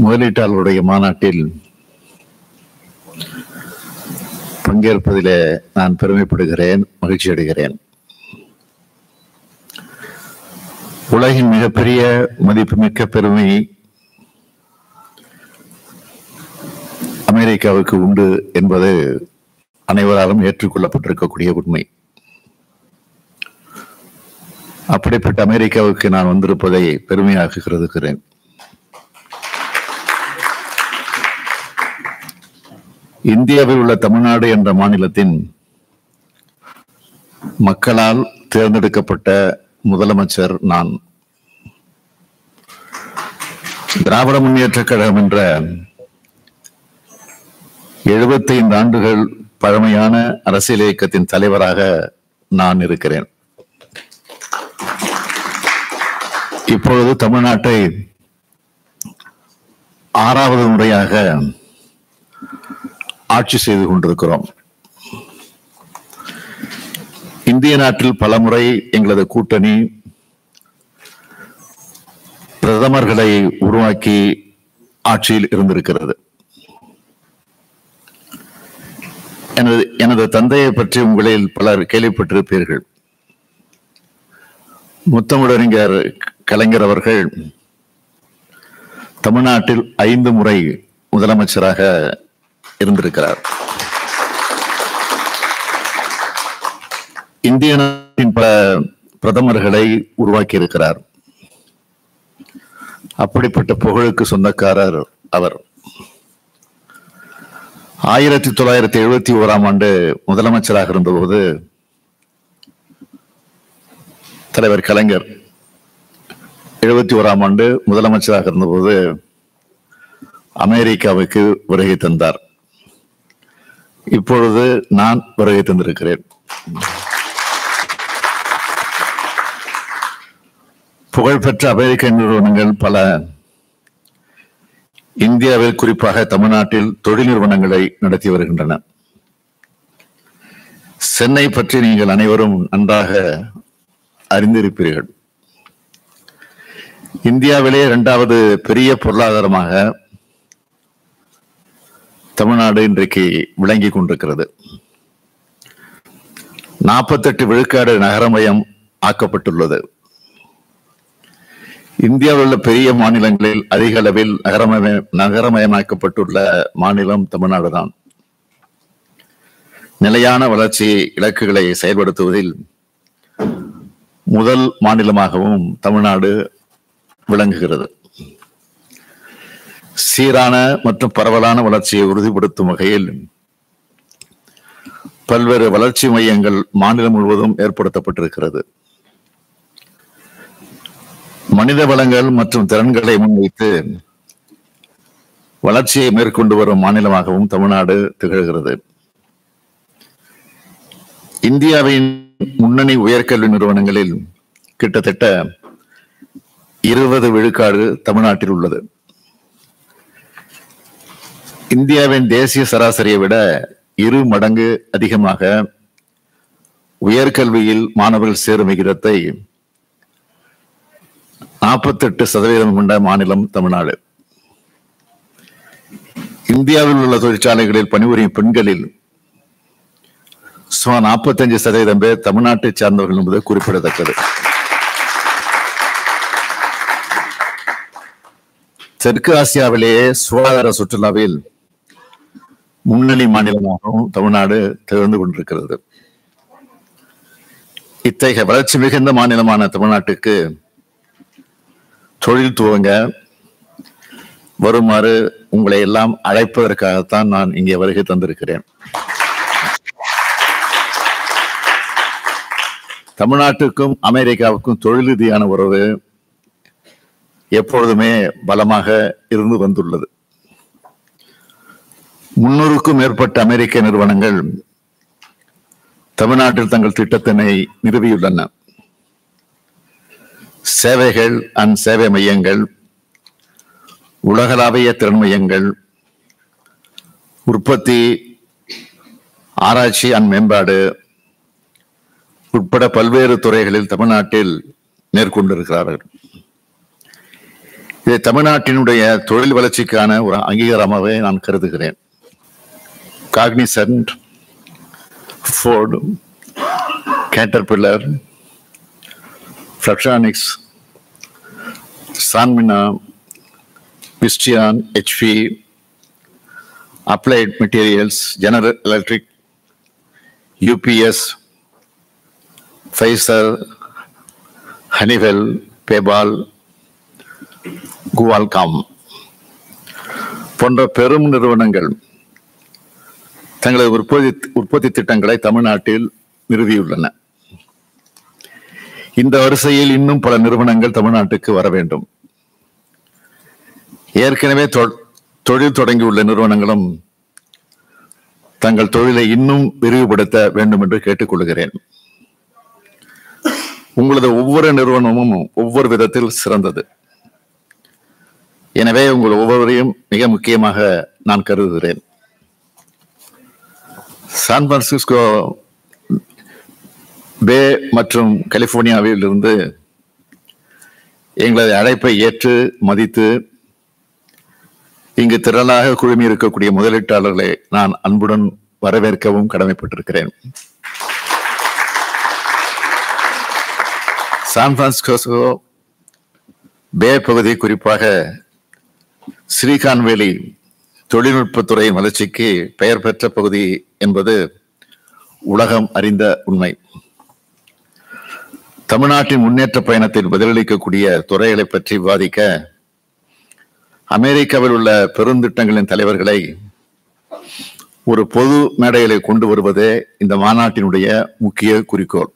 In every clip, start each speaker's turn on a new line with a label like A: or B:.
A: முதலீட்டாளருடைய மாநாட்டில் பங்கேற்பதிலே நான் பெருமைப்படுகிறேன், மகிழ்ச்சி அடைகிறேன். உலகின் மிகப்பெரிய மதிப்புமிக்க பெருமை அமெரிக்காவுக்கு உண்டு என்பது அனைவராலும் ஏற்றுக்கொள்ளப்பட்டிருக்கக்கூடிய உண்மை. அப்படிப்பட்ட அமெரிக்காவுக்கு நான் வந்திருப்பதை பெருமையாக கருதுகிறேன். இந்தியாவில் உள்ள தமிழ்நாடு என்ற மாநிலத்தின் மக்களால் தேர்ந்தெடுக்கப்பட்ட முதலமைச்சர் நான். திராவிட முன்னேற்றக் கழகம் என்ற 75 ஆண்டுகள் பழமையான அரசியல் இயக்கத்தின் தலைவராக நான் இருக்கிறேன். இப்பொழுது தமிழ்நாட்டை 6வது முறையாக ஆட்சி செய்து கொண்டிருக்கிறோம். இந்திய நாட்டில் பலமுறை எங்களது கூட்டணி பிரதமர்களை உருவாக்கி ஆட்சியில் இருந்திருக்கிறது. எனது தந்தையை பற்றி உங்களில் பலர் கேள்விப்பட்டிருப்பீர்கள். முத்தமிழறிஞர் கலைஞர் அவர்கள் தமிழ்நாட்டில் 5 முறை முதலமைச்சராக இருந்திருக்கிறார். இந்திய நாட்டின் பல பிரதமர்களை உருவாக்கி இருக்கிறார். அப்படிப்பட்ட புகழுக்கு சொந்தக்காரர் அவர். 1971ஆம் ஆண்டு முதலமைச்சராக இருந்தபோது தலைவர் கலைஞர் 71ஆம் ஆண்டு முதலமைச்சராக இருந்தபோது அமெரிக்காவுக்கு வருகை தந்தார். இப்பொழுது நான் வருகை தந்திருக்கிறேன். புகழ்பெற்ற அமெரிக்க நிறுவனங்கள் பல இந்தியாவில், குறிப்பாக தமிழ்நாட்டில் தொழில் நிறுவனங்களை நடத்தி வருகின்றன. சென்னை பற்றி நீங்கள் அனைவரும் நன்றாக அறிந்திருப்பீர்கள். இந்தியாவிலே 2வது பெரிய பொருளாதாரமாக தமிழ்நாடு இன்றைக்கு விளங்கி கொண்டிருக்கிறது. 48 விழுக்காடு நகரமயம் ஆக்கப்பட்டுள்ளது. இந்தியாவில் உள்ள பெரிய மாநிலங்களில் அதிக அளவில் நகரமயமாக்கப்பட்டுள்ள மாநிலம் தமிழ்நாடு தான். நிலையான வளர்ச்சி இலக்குகளை செயல்படுத்துவதில் முதல் மாநிலமாகவும் தமிழ்நாடு விளங்குகிறது. சீரான மற்றும் பரவலான வளர்ச்சியை உறுதிப்படுத்தும் வகையில் பல்வேறு வளர்ச்சி மையங்கள் மாநிலம் முழுவதும் ஏற்படுத்தப்பட்டிருக்கிறது. மனித வளங்கள் மற்றும் திறன்களை முன்வைத்து வளர்ச்சியை மேற்கொண்டு வரும் மாநிலமாகவும் தமிழ்நாடு திகழ்கிறது. இந்தியாவின் முன்னணி உயர்கல்வி நிறுவனங்களில் கிட்டத்தட்ட 20 விழுக்காடு தமிழ்நாட்டில் உள்ளது. இந்தியாவின் தேசிய சராசரியை விட 2 மடங்கு அதிகமாக உயர்கல்வியில் மாணவர்கள் சேரும் விகிதத்தை 48% கொண்ட மாநிலம் தமிழ்நாடு. இந்தியாவில் உள்ள தொழிற்சாலைகளில் பணிபுரியும் பெண்களில் சுமார் 45% பேர் தமிழ்நாட்டை சார்ந்தவர்கள் என்பது குறிப்பிடத்தக்கது. தெற்கு ஆசியாவிலேயே சுகாதார சுற்றுலாவில் முன்னணி மாநிலமாகவும் தமிழ்நாடு திகழ்ந்து கொண்டிருக்கிறது. இத்தகைய வளர்ச்சி மிகுந்த மாநிலமான தமிழ்நாட்டுக்கு தொழில் துவங்க வருமாறு உங்களை எல்லாம் அழைப்பதற்காகத்தான் நான் இங்கே வருகை தந்திருக்கிறேன். தமிழ்நாட்டுக்கும் அமெரிக்காவுக்கும் தொழில் ரீதியான உறவு எப்பொழுதுமே பலமாக இருந்து வந்துள்ளது. 300க்கும் மேற்பட்ட அமெரிக்க நிறுவனங்கள் தமிழ்நாட்டில் தங்கள் திட்டத்தினை நிறுவியுள்ளன. சேவைகள் சேவை மையங்கள், உலகளாவிய திறன் மையங்கள், உற்பத்தி, ஆராய்ச்சி மேம்பாடு உட்பட பல்வேறு துறைகளில் தமிழ்நாட்டில் மேற்கொண்டிருக்கிறார்கள். இதை தமிழ்நாட்டினுடைய தொழில் வளர்ச்சிக்கான ஒரு அங்கீகாரமாகவே நான் கருதுகிறேன். Cognizant, Ford, Caterpillar, Flextronics, Sanmina, Visteon, HP, Applied Materials, General Electric, UPS, Pfizer, Honeywell, PayPal, Qualcomm போன்ற பெரும் நிறுவனங்கள் தங்களது உற்பத்தி திட்டங்களை தமிழ்நாட்டில் நிறுவியுள்ளன. இந்த வரிசையில் இன்னும் பல நிறுவனங்கள் தமிழ்நாட்டுக்கு வர வேண்டும். ஏற்கனவே தொழில் தொடங்கியுள்ள நிறுவனங்களும் தங்கள் தொழிலை இன்னும் விரிவுபடுத்த வேண்டும் என்று கேட்டுக்கொள்கிறேன். உங்களது ஒவ்வொரு நிறுவனமும் ஒவ்வொரு விதத்தில் சிறந்தது. எனவே உங்கள் ஒவ்வொருவரையும் மிக முக்கியமாக நான் கருதுகிறேன். சான் பிரான்சிஸ்கோ பே மற்றும் கலிபோர்னியாவில் இருந்து எங்களது அழைப்பை ஏற்று மதித்து இங்கு திரளாக குழுமி இருக்கக்கூடிய முதலீட்டாளர்களை நான் அன்புடன் வரவேற்கவும் கடமைப்பட்டிருக்கிறேன். சான் பிரான்சிஸ்கோ பே பகுதி, குறிப்பாக சிலிகான் வேலி தொழில்நுட்பத்துறையின் வளர்ச்சிக்கு பெயர் பெற்ற பகுதி என்பது உலகம் அறிந்த உண்மை. தமிழ்நாட்டின் முன்னேற்ற பயணத்தில் பதிலளிக்கக்கூடிய துறைகளை பற்றி விவாதிக்க அமெரிக்காவில் உள்ள பெருந்திட்டங்களின் தலைவர்களை ஒரு பொது மேடைகளை கொண்டு வருவதே இந்த மாநாட்டினுடைய முக்கிய குறிக்கோள்.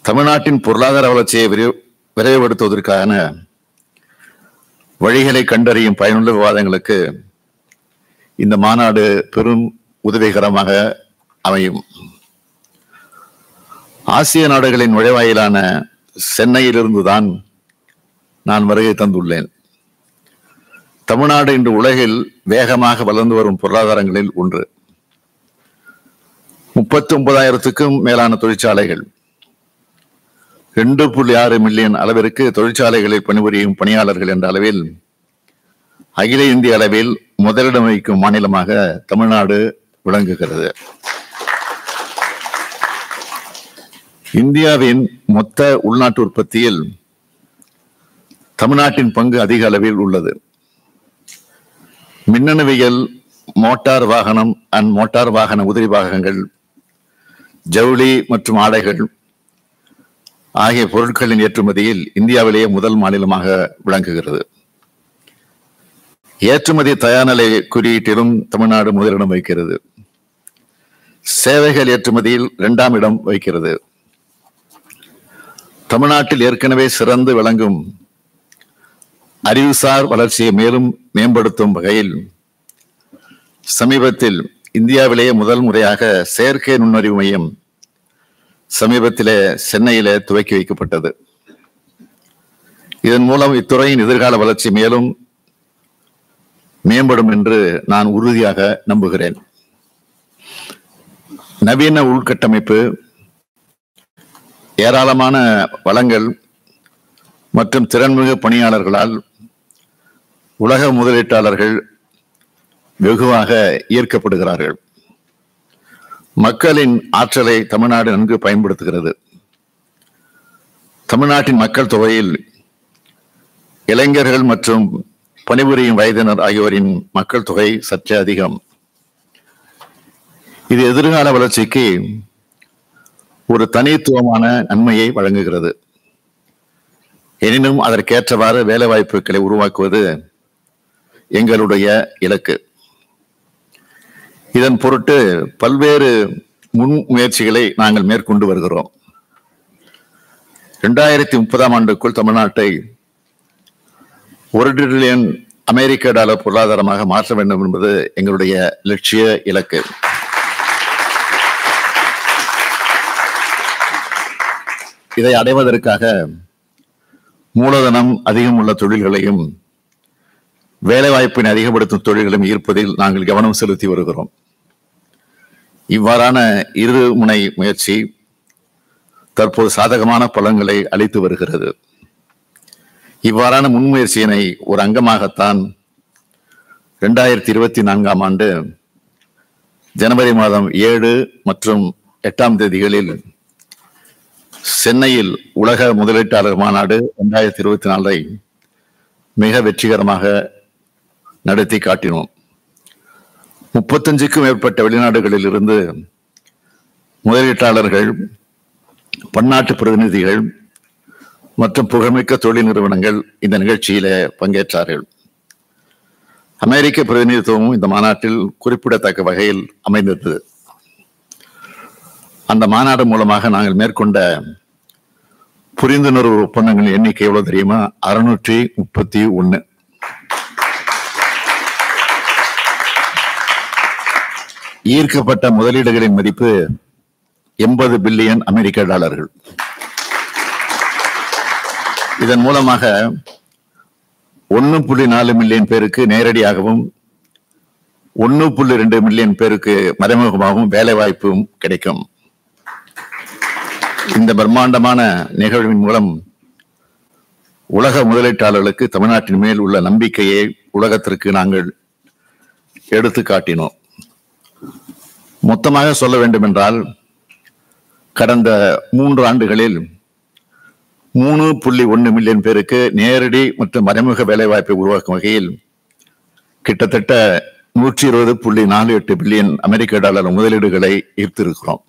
A: தமிழ்நாட்டின் பொருளாதார வளர்ச்சியை விரைவுபடுத்துவதற்கான வழிகளை கண்டறியும் பயனுள்ள விவாதங்களுக்கு இந்த மாநாடு பெரும் உதவிகரமாக அமையும். ஆசிய நாடுகளின் நுழைவாயிலான சென்னையிலிருந்துதான் நான் வருகை தந்துள்ளேன். தமிழ்நாடு இன்று உலகில் வேகமாக வளர்ந்து வரும் பொருளாதாரங்களில் ஒன்று. 39,000க்கும் மேலான தொழிற்சாலைகள், 2.6 மில்லியன் அளவிற்கு தொழிற்சாலைகளில் பணிபுரியும் பணியாளர்கள் என்ற அளவில் அகில இந்திய அளவில் முதலிடம் வகிக்கும் மாநிலமாக தமிழ்நாடு விளங்குகிறது. இந்தியாவின் மொத்த உள்நாட்டு உற்பத்தியில் தமிழ்நாட்டின் பங்கு அதிக அளவில் உள்ளது. மின்னணுவியல், மோட்டார் வாகனம் அண்ட் மோட்டார் வாகன உதிரி பாகங்கள், ஜவுளி மற்றும் ஆடைகள் ஆகிய பொருட்களின் ஏற்றுமதியில் இந்தியாவிலேயே முதல் மாநிலமாக விளங்குகிறது. ஏற்றுமதி தயார்நிலை குறியீட்டிலும் தமிழ்நாடு முதலிடம் வகிக்கிறது. சேவைகள் ஏற்றுமதியில் 2ஆம் இடம் வகிக்கிறது. தமிழ்நாட்டில் ஏற்கனவே சிறந்து விளங்கும் அறிவுசார் வளர்ச்சியை மேலும் மேம்படுத்தும் வகையில் சமீபத்தில் இந்தியாவிலேயே முதல் முறையாக செயற்கை நுண்ணறிவு மையம் சமீபத்திலே சென்னையிலே துவக்கி வைக்கப்பட்டது. இதன் மூலம் இத்துறையின் எதிர்கால வளர்ச்சி மேலும் மேம்படும் என்று நான் உறுதியாக நம்புகிறேன். நவீன உள்கட்டமைப்பு, ஏராளமான வளங்கள் மற்றும் திறன்மிகு பணியாளர்களால் உலக முதலீட்டாளர்கள் வெகுவாக ஈர்க்கப்படுகிறார்கள். மக்களின் ஆற்றலை தமிழ்நாடு நன்கு பயன்படுத்துகிறது. தமிழ்நாட்டின் மக்கள் தொகையில் இளைஞர்கள் மற்றும் பணிபுரியும் வயதினர் ஆகியோரின் மக்கள் தொகை சற்றே அதிகம். இது எதிர்கால வளர்ச்சிக்கு ஒரு தனித்துவமான நன்மையை வழங்குகிறது. எனினும் அதற்கேற்றவாறு வேலை வாய்ப்புகளை உருவாக்குவது எங்களுடைய இலக்கு. இதன் பொருட்டு பல்வேறு முன் முயற்சிகளை நாங்கள் மேற்கொண்டு வருகிறோம். 2030ஆம் ஆண்டுக்குள் தமிழ்நாட்டை $1 டிரில்லியன் அமெரிக்க பொருளாதாரமாக மாற்ற வேண்டும் என்பது எங்களுடைய லட்சிய இலக்கு. இதை அடைவதற்காக மூலதனம் அதிகம் உள்ள தொழில்களையும் வேலைவாய்ப்பினை அதிகப்படுத்தும் தொழில்களையும் ஈர்ப்பதில் நாங்கள் கவனம் செலுத்தி வருகிறோம். இவ்வாறான இருமுனை முயற்சி தற்போது சாதகமான பலன்களை அளித்து வருகிறது. இவ்வாறான முன்முயற்சியினை ஒரு அங்கமாகத்தான் 2024ஆம் ஆண்டு ஜனவரி மாதம் 7 மற்றும் 8ஆம் தேதிகளில் சென்னையில் உலக முதலீட்டாளர் மாநாடு 2024 மிக வெற்றிகரமாக நடத்தி காட்டினோம். 35க்கும் மேற்பட்ட வெளிநாடுகளில் இருந்து முதலீட்டாளர்கள், பன்னாட்டு பிரதிநிதிகள் மற்றும் புகழ்மிக்க தொழில் நிறுவனங்கள் இந்த நிகழ்ச்சியில பங்கேற்றார்கள். அமெரிக்க பிரதிநிதித்துவமும் இந்த மாநாட்டில் குறிப்பிடத்தக்க வகையில் அமைந்தது. அந்த மாநாடு மூலமாக நாங்கள் மேற்கொண்ட புரிந்துணர்வு ஒப்பந்தங்களின் எண்ணிக்கை எவ்வளவு தெரியுமா? 631. ஈர்க்கப்பட்ட முதலீடுகளின் மதிப்பு 80 பில்லியன் அமெரிக்க டாலர்கள். இதன் மூலமாக 1.4 மில்லியன் பேருக்கு நேரடியாகவும் 1.2 மில்லியன் பேருக்கு மறைமுகமாகவும் வேலை வாய்ப்பும் கிடைக்கும். இந்த பிரம்மாண்டமான நிகழ்வின் மூலம் உலக முதலீட்டாளர்களுக்கு தமிழ்நாட்டின் மேல் உள்ள நம்பிக்கையை உலகத்திற்கு நாங்கள் எடுத்து காட்டினோம். மொத்தமாக சொல்ல வேண்டும் என்றால், கடந்த 3 ஆண்டுகளில் 3.1 மில்லியன் பேருக்கு நேரடி மற்றும் மறைமுக வேலைவாய்ப்பை உருவாக்கும் வகையில் கிட்டத்தட்ட 120.48 பில்லியன் அமெரிக்க டாலர் முதலீடுகளை ஈர்த்திருக்கிறோம்.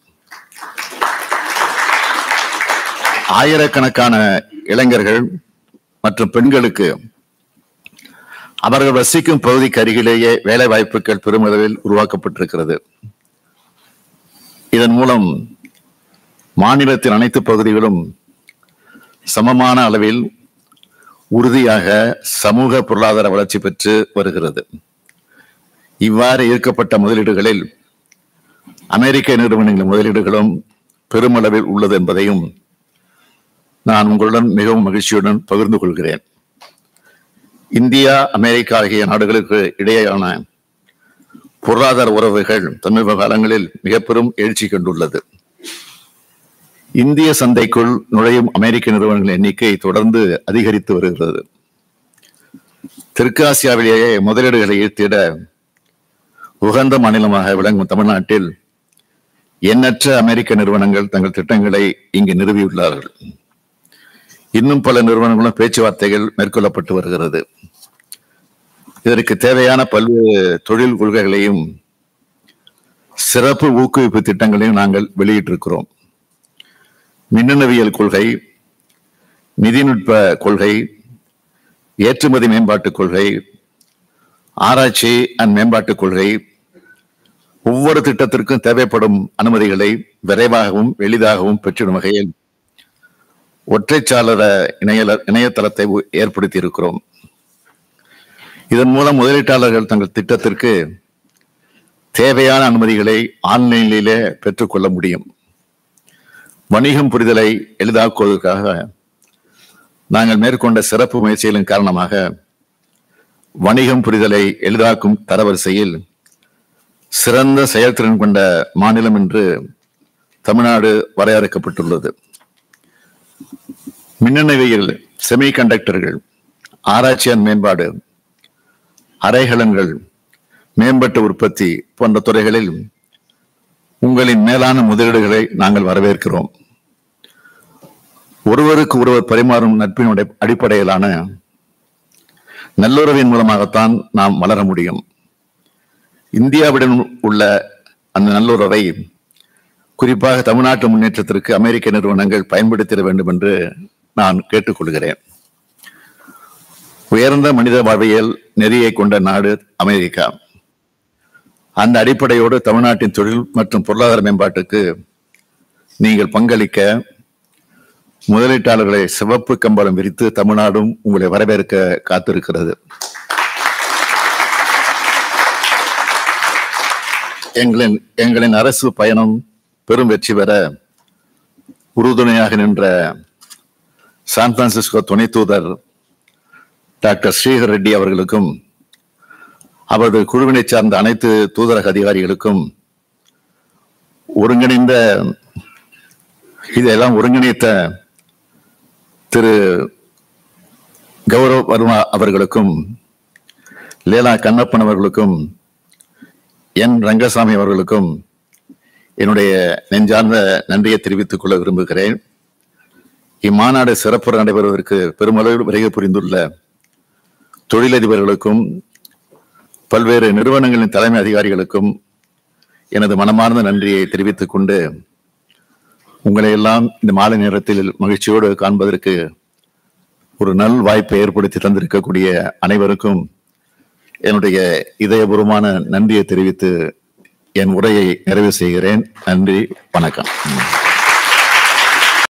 A: ஆயிரக்கணக்கான இளைஞர்கள் மற்றும் பெண்களுக்கு அவர்கள் வசிக்கும் பகுதிக்கு அருகிலேயே வேலை வாய்ப்புகள் பெருமளவில் உருவாக்கப்பட்டிருக்கிறது. இதன் மூலம் மாநிலத்தின் அனைத்து பகுதிகளும் சமமான அளவில் உறுதியாக சமூக பொருளாதார வளர்ச்சி பெற்று வருகிறது. இவ்வாறு ஈர்க்கப்பட்ட முதலீடுகளில் அமெரிக்க நிறுவனங்களின் முதலீடுகளும் பெருமளவில் உள்ளது என்பதையும் நான் உங்களுடன் மிகவும் மகிழ்ச்சியுடன் பகிர்ந்து கொள்கிறேன். இந்தியா, அமெரிக்கா ஆகிய நாடுகளுக்கு இடையேயான பொருளாதார உறவுகள் சமீப காலங்களில் மிக பெரும் எழுச்சி கண்டுள்ளது. இந்திய சந்தைக்குள் நுழையும் அமெரிக்க நிறுவனங்களின் எண்ணிக்கை தொடர்ந்து அதிகரித்து வருகிறது. தெற்காசியாவிலேயே முதலீடுகளை ஈர்த்திட உகந்த மாநிலமாக விளங்கும் தமிழ்நாட்டில் எண்ணற்ற அமெரிக்க நிறுவனங்கள் தங்கள் திட்டங்களை இங்கு நிறுவியுள்ளார்கள். இன்னும் பல நிறுவனங்களும் பேச்சுவார்த்தைகள் மேற்கொள்ளப்பட்டு வருகிறது. இதற்கு தேவையான பல்வேறு தொழில் கொள்கைகளையும் சிறப்பு ஊக்குவிப்பு திட்டங்களையும் நாங்கள் வெளியிட்டிருக்கிறோம். மின்னணுவியல் கொள்கை, நிதிநுட்ப கொள்கை, ஏற்றுமதி மேம்பாட்டுக் கொள்கை, ஆராய்ச்சி அண்ட் மேம்பாட்டுக் கொள்கை, ஒவ்வொரு திட்டத்திற்கும் தேவைப்படும் அனுமதிகளை விரைவாகவும் எளிதாகவும் பெற்றிடும் வகையில் ஒற்றைச்சாளர இணையதளத்தை ஏற்படுத்தி இருக்கிறோம். இதன் மூலம் முதலீட்டாளர்கள் தங்கள் திட்டத்திற்கு தேவையான அனுமதிகளை ஆன்லைனிலே பெற்றுக்கொள்ள முடியும். வணிகம் புரிதலை எளிதாக்குவதற்காக நாங்கள் மேற்கொண்ட சிறப்பு முயற்சிகளின் காரணமாக வணிகம் புரிதலை எளிதாக்கும் தரவரிசையில் சிறந்த செயல்திறன் கொண்ட மாநிலம் என்று தமிழ்நாடு வரையறுக்கப்பட்டுள்ளது. மின்னணுவியல், செமிகண்டக்டர்கள், ஆராய்ச்சி அண்ட் மேம்பாடு, அரைகலன்கள், மேம்பட்ட உற்பத்தி போன்ற துறைகளில் உங்களின் மேலான முதலீடுகளை நாங்கள் வரவேற்கிறோம். ஒருவருக்கு ஒருவர் பரிமாறும் நட்பின் அடிப்படையிலான நல்லுறவின் மூலமாகத்தான் நாம் வளர முடியும். இந்தியாவுடன் உள்ள அந்த நல்லுறவை குறிப்பாக தமிழ்நாட்டு முன்னேற்றத்திற்கு அமெரிக்க நிறுவனங்கள் பயன்படுத்திட வேண்டும் என்று நான் கேட்டுக்கொள்கிறேன். உயர்ந்த மனித வாழ்வியல் நெறியை கொண்ட நாடு அமெரிக்கா. அந்த அடிப்படையோடு தமிழ்நாட்டின் தொழில் மற்றும் பொருளாதார மேம்பாட்டுக்கு நீங்கள் பங்களிக்க முதலீட்டாளர்களை சிவப்பு கம்பளம் விரித்து தமிழ்நாடும் உங்களை வரவேற்க காத்திருக்கிறது. எங்களின் அரசு பயணம் பெரும் வெற்றி பெற உறுதுணையாக நின்ற சான் பிரான்சிஸ்கோ துணை தூதர் டாக்டர் ஸ்ரீஹர் ரெட்டி அவர்களுக்கும் அவரது குழுவினை சார்ந்த அனைத்து தூதரக அதிகாரிகளுக்கும் இதெல்லாம் ஒருங்கிணைத்த திரு கௌரவ் வர்மா அவர்களுக்கும், லேலா கண்ணப்பன் அவர்களுக்கும், என் ரங்கசாமி அவர்களுக்கும் என்னுடைய நெஞ்சார்ந்த நன்றியை தெரிவித்துக் கொள்ள விரும்புகிறேன். இம்மாநாடு சிறப்புற நடைபெறுவதற்கு பெருமளவில் வருகை புரிந்துள்ள தொழிலதிபர்களுக்கும் பல்வேறு நிறுவனங்களின் தலைமை அதிகாரிகளுக்கும் எனது மனமார்ந்த நன்றியை தெரிவித்துக் கொண்டு, உங்களை எல்லாம் இந்த மாலை நேரத்தில் மகிழ்ச்சியோடு காண்பதற்கு ஒரு நல் வாய்ப்பை ஏற்படுத்தி தந்திருக்கக்கூடிய அனைவருக்கும் என்னுடைய இதயபூர்வமான நன்றியை தெரிவித்து என் உரையை நிறைவு செய்கிறேன். நன்றி, வணக்கம்.